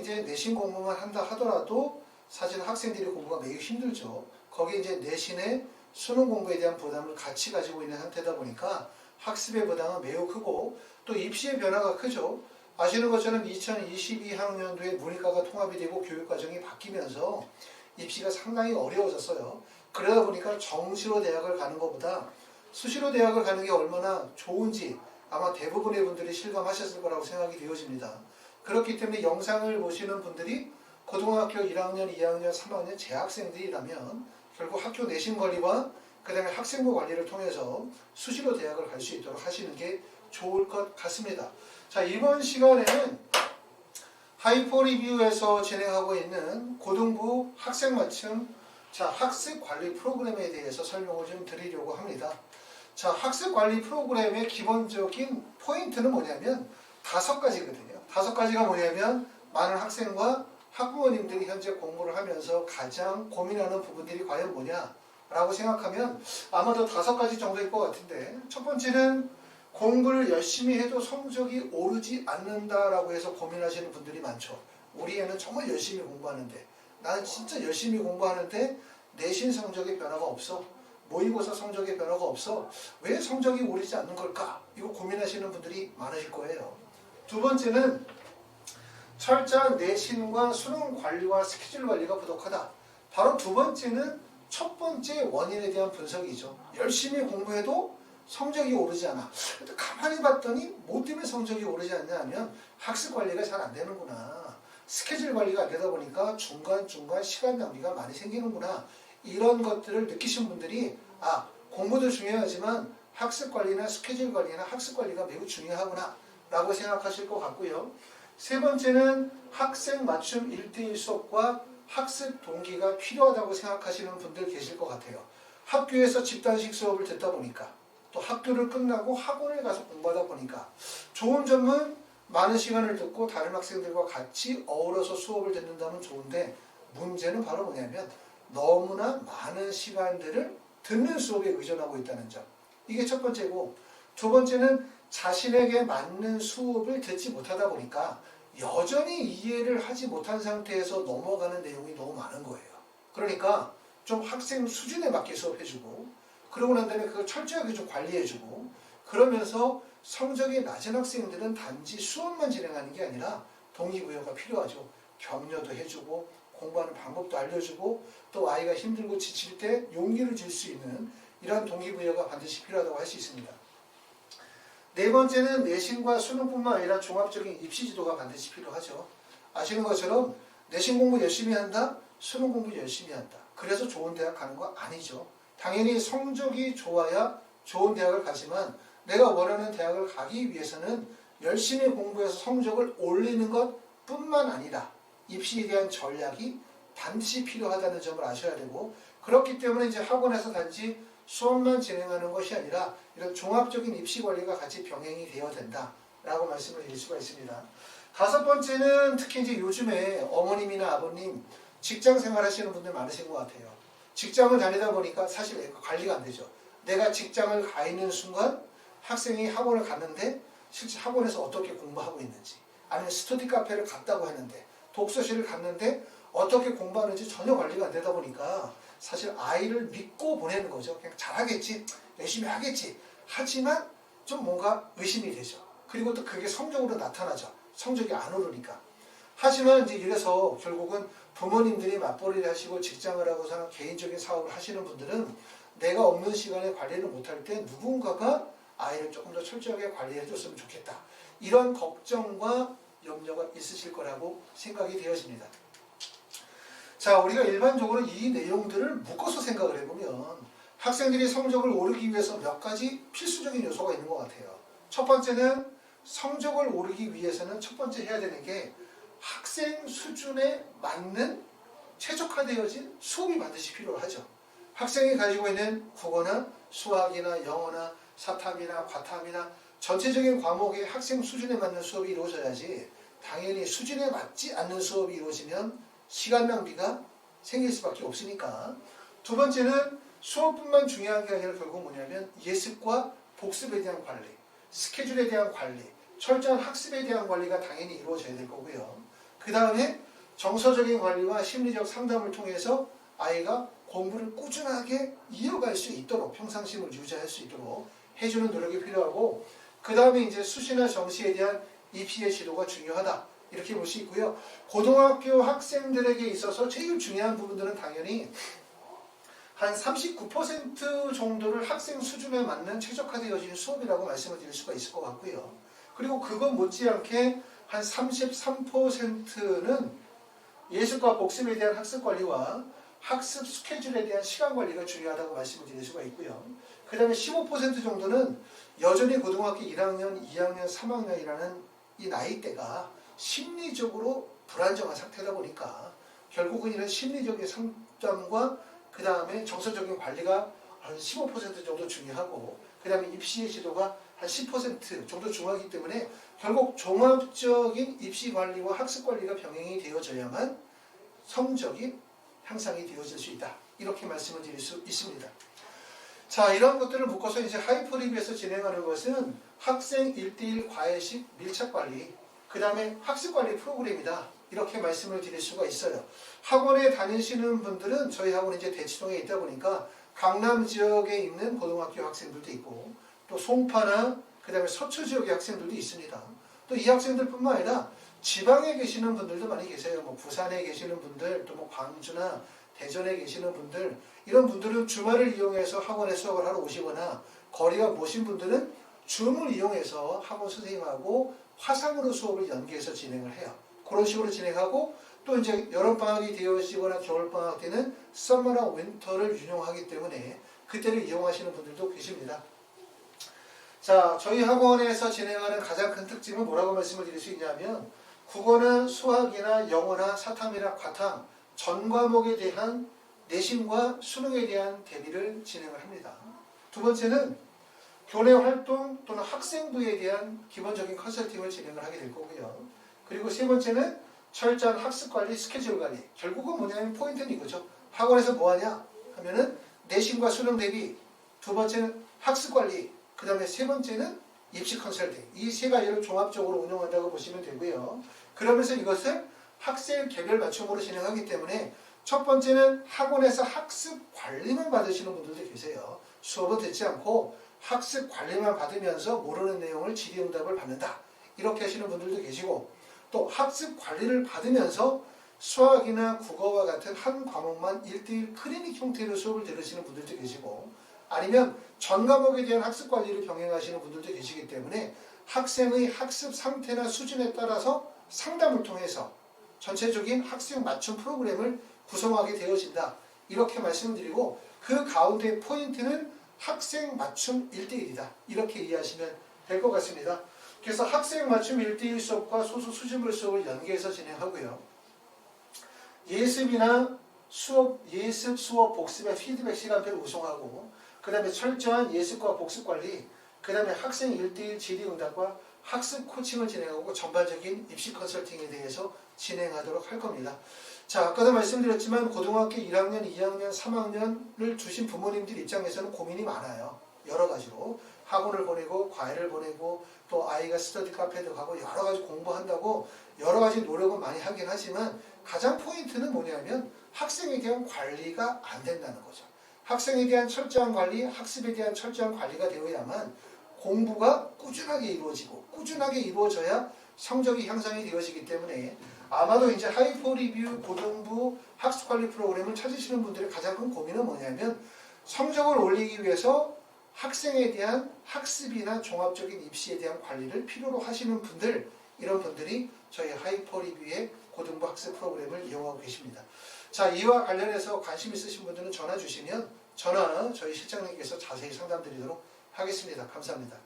이제 내신 공부만 한다 하더라도 사실 학생들이 공부가 매우 힘들죠. 거기에 이제 내신에 수능 공부에 대한 부담을 같이 가지고 있는 상태다 보니까 학습의 부담은 매우 크고 또 입시의 변화가 크죠. 아시는 것처럼 2022학년도에 문이과가 통합이 되고 교육과정이 바뀌면서 입시가 상당히 어려워졌어요. 그러다 보니까 정시로 대학을 가는 것보다 수시로 대학을 가는 게 얼마나 좋은지 아마 대부분의 분들이 실감하셨을 거라고 생각이 되어집니다. 그렇기 때문에 영상을 보시는 분들이 고등학교 1학년, 2학년, 3학년 재학생들이라면 결국 학교 내신 관리와 그 다음에 학생부 관리를 통해서 수시로 대학을 갈 수 있도록 하시는 게 좋을 것 같습니다. 자, 이번 시간에는 하이퍼 리뷰에서 진행하고 있는 고등부 학생 맞춤 학습 관리 프로그램에 대해서 설명을 좀 드리려고 합니다. 자, 학습 관리 프로그램의 기본적인 포인트는 뭐냐면 5가지거든요. 5가지가 뭐냐면 많은 학생과 학부모님들이 현재 공부를 하면서 가장 고민하는 부분들이 과연 뭐냐라고 생각하면 아마도 5가지 정도일 것 같은데, 첫 번째는 공부를 열심히 해도 성적이 오르지 않는다라고 해서 고민하시는 분들이 많죠. 우리 애는 정말 열심히 공부하는데, 나는 진짜 열심히 공부하는데 내신 성적에 변화가 없어. 모의고사 성적에 변화가 없어. 왜 성적이 오르지 않는 걸까? 이거 고민하시는 분들이 많으실 거예요. 두 번째는 철저한 내신과 수능 관리와 스케줄 관리가 부족하다. 바로 두 번째는 첫 번째 원인에 대한 분석이죠. 열심히 공부해도 성적이 오르지 않아. 근데 가만히 봤더니 뭐 때문에 성적이 오르지 않냐 하면 학습 관리가 잘 안 되는구나. 스케줄 관리가 안 되다 보니까 중간중간 시간 낭비가 많이 생기는구나. 이런 것들을 느끼신 분들이 공부도 중요하지만 학습 관리나 스케줄 관리나 학습 관리가 매우 중요하구나 라고 생각하실 것 같고요. 세 번째는 학생 맞춤 1대1 수업과 학습 동기가 필요하다고 생각하시는 분들 계실 것 같아요. 학교에서 집단식 수업을 듣다 보니까 또 학교를 끝나고 학원에 가서 공부하다 보니까 좋은 점은 많은 시간을 듣고 다른 학생들과 같이 어우러서 수업을 듣는다면 좋은데, 문제는 바로 뭐냐면 너무나 많은 시간들을 듣는 수업에 의존하고 있다는 점. 이게 첫 번째고, 두 번째는 자신에게 맞는 수업을 듣지 못하다 보니까 여전히 이해를 하지 못한 상태에서 넘어가는 내용이 너무 많은 거예요. 그러니까 좀 학생 수준에 맞게 수업해주고, 그러고 난 다음에 그걸 철저하게 좀 관리해주고, 그러면서 성적이 낮은 학생들은 단지 수업만 진행하는 게 아니라 동기부여가 필요하죠. 격려도 해주고 공부하는 방법도 알려주고 또 아이가 힘들고 지칠 때 용기를 줄 수 있는 이러한 동기부여가 반드시 필요하다고 할 수 있습니다. 네 번째는 내신과 수능뿐만 아니라 종합적인 입시지도가 반드시 필요하죠. 아시는 것처럼 내신 공부 열심히 한다, 수능 공부 열심히 한다. 그래서 좋은 대학 가는 거 아니죠. 당연히 성적이 좋아야 좋은 대학을 가지만 내가 원하는 대학을 가기 위해서는 열심히 공부해서 성적을 올리는 것 뿐만 아니라 입시에 대한 전략이 반드시 필요하다는 점을 아셔야 되고, 그렇기 때문에 이제 학원에서 단지 수업만 진행하는 것이 아니라 이런 종합적인 입시 관리가 같이 병행이 되어야 된다라고 말씀을 드릴 수가 있습니다. 다섯 번째는 특히 이제 요즘에 어머님이나 아버님 직장 생활하시는 분들 많으신 것 같아요. 직장을 다니다 보니까 사실 관리가 안 되죠. 내가 직장을 가 있는 순간 학생이 학원을 갔는데 실제 학원에서 어떻게 공부하고 있는지, 아니면 스터디 카페를 갔다고 하는데 독서실을 갔는데 어떻게 공부하는지 전혀 관리가 안 되다 보니까 사실 아이를 믿고 보내는 거죠. 그냥 잘하겠지, 열심히 하겠지. 하지만 좀 뭔가 의심이 되죠. 그리고 또 그게 성적으로 나타나죠. 성적이 안 오르니까. 하지만 이제 이래서 결국은 부모님들이 맞벌이를 하시고 직장을 하고 사는 개인적인 사업을 하시는 분들은 내가 없는 시간에 관리를 못할 때 누군가가 아이를 조금 더 철저하게 관리해 줬으면 좋겠다. 이런 걱정과 염려가 있으실 거라고 생각이 되어집니다. 자, 우리가 일반적으로 이 내용들을 묶어서 생각을 해보면 학생들이 성적을 오르기 위해서 몇 가지 필수적인 요소가 있는 것 같아요. 첫 번째는 성적을 오르기 위해서는 첫 번째 해야 되는 게 학생 수준에 맞는 최적화되어진 수업이 반드시 필요하죠. 학생이 가지고 있는 국어나 수학이나 영어나 사탐이나 과탐이나 전체적인 과목의 학생 수준에 맞는 수업이 이루어져야지, 당연히 수준에 맞지 않는 수업이 이루어지면 시간 낭비가 생길 수밖에 없으니까. 두 번째는 수업뿐만 중요한 게 아니라 결국 뭐냐면 예습과 복습에 대한 관리, 스케줄에 대한 관리, 철저한 학습에 대한 관리가 당연히 이루어져야 될 거고요. 그 다음에 정서적인 관리와 심리적 상담을 통해서 아이가 공부를 꾸준하게 이어갈 수 있도록 평상심을 유지할 수 있도록 해주는 노력이 필요하고, 그 다음에 이제 수시나 정시에 대한 입시의 지도가 중요하다 이렇게 볼 수 있고요. 고등학교 학생들에게 있어서 제일 중요한 부분들은 당연히 한 39% 정도를 학생 수준에 맞는 최적화되어진 수업이라고 말씀을 드릴 수가 있을 것 같고요. 그리고 그것 못지않게 한 33%는 예습과 복습에 대한 학습 관리와 학습 스케줄에 대한 시간 관리가 중요하다고 말씀을 드릴 수가 있고요. 그 다음에 15% 정도는 여전히 고등학교 1학년, 2학년, 3학년이라는 이 나이대가 심리적으로 불안정한 상태다 보니까 결국은 이런 심리적인 상담과 그 다음에 정서적인 관리가 한 15% 정도 중요하고, 그 다음에 입시의 지도가 한 10% 정도 중요하기 때문에 결국 종합적인 입시 관리와 학습 관리가 병행이 되어져야만 성적이 향상이 되어질 수 있다. 이렇게 말씀을 드릴 수 있습니다. 자, 이런 것들을 묶어서 이제 하이퍼 리뷰에서 진행하는 것은 학생 1대1 과외식 밀착 관리, 그 다음에 학습 관리 프로그램이다. 이렇게 말씀을 드릴 수가 있어요. 학원에 다니시는 분들은 저희 학원이 이제 대치동에 있다 보니까 강남 지역에 있는 고등학교 학생들도 있고, 또 송파나 그 다음에 서초 지역의 학생들도 있습니다. 또 이 학생들뿐만 아니라 지방에 계시는 분들도 많이 계세요. 뭐 부산에 계시는 분들, 또 뭐 광주나 대전에 계시는 분들, 이런 분들은 주말을 이용해서 학원에 수업을 하러 오시거나, 거리가 모신 분들은 줌을 이용해서 학원 선생님하고 화상으로 수업을 연계해서 진행을 해요. 그런 식으로 진행하고, 또 이제 여름방학이 되어지거나 겨울방학 때는 썸머나 윈터를 운영하기 때문에 그때를 이용하시는 분들도 계십니다. 자, 저희 학원에서 진행하는 가장 큰 특징은 뭐라고 말씀을 드릴 수 있냐면, 국어나 수학이나 영어나 사탐이나 과탐 전 과목에 대한 내신과 수능에 대한 대비를 진행을 합니다. 두 번째는 교내 활동 또는 학생부에 대한 기본적인 컨설팅을 진행을 하게 될 거고요. 그리고 세 번째는 철저한 학습 관리, 스케줄 관리. 결국은 뭐냐면 포인트는 이거죠. 학원에서 뭐 하냐 하면은 내신과 수능 대비, 두 번째는 학습 관리, 그 다음에 세 번째는 입시 컨설팅. 이 세 가지를 종합적으로 운영한다고 보시면 되고요. 그러면서 이것을 학생 개별 맞춤으로 진행하기 때문에 첫 번째는 학원에서 학습 관리만 받으시는 분들도 계세요. 수업은 듣지 않고 학습 관리만 받으면서 모르는 내용을 질의응답을 받는다. 이렇게 하시는 분들도 계시고, 또 학습 관리를 받으면서 수학이나 국어와 같은 한 과목만 1대1 클리닉 형태로 수업을 들으시는 분들도 계시고, 아니면 전 과목에 대한 학습 관리를 병행하시는 분들도 계시기 때문에 학생의 학습 상태나 수준에 따라서 상담을 통해서 전체적인 학생 맞춤 프로그램을 구성하게 되어진다. 이렇게 말씀드리고, 그 가운데 포인트는 학생 맞춤 1대1이다. 이렇게 이해하시면 될 것 같습니다. 그래서 학생 맞춤 1대1 수업과 소수 수준별 수업을 연계해서 진행하고요. 예습이나 예습, 수업, 복습의 피드백 시간표를 구성하고, 그 다음에 철저한 예습과 복습 관리, 그 다음에 학생 1대1 질의응답과 학습 코칭을 진행하고 전반적인 입시 컨설팅에 대해서 진행하도록 할 겁니다. 자, 아까도 말씀드렸지만 고등학교 1학년, 2학년, 3학년을 두신 부모님들 입장에서는 고민이 많아요. 여러 가지로. 학원을 보내고 과외를 보내고 또 아이가 스터디 카페도 가고 여러 가지 공부한다고 여러 가지 노력은 많이 하긴 하지만, 가장 포인트는 뭐냐면 학생에 대한 관리가 안 된다는 거죠. 학생에 대한 철저한 관리, 학습에 대한 철저한 관리가 되어야만 공부가 꾸준하게 이루어지고, 꾸준하게 이루어져야 성적이 향상이 되어지기 때문에 아마도 이제 하이퍼 리뷰 고등부 학습 관리 프로그램을 찾으시는 분들의 가장 큰 고민은 뭐냐면, 성적을 올리기 위해서 학생에 대한 학습이나 종합적인 입시에 대한 관리를 필요로 하시는 분들, 이런 분들이 저희 하이퍼 리뷰의 고등부 학습 프로그램을 이용하고 계십니다. 자, 이와 관련해서 관심 있으신 분들은 전화 주시면 저희 실장님께서 자세히 상담드리도록 하겠습니다. 감사합니다.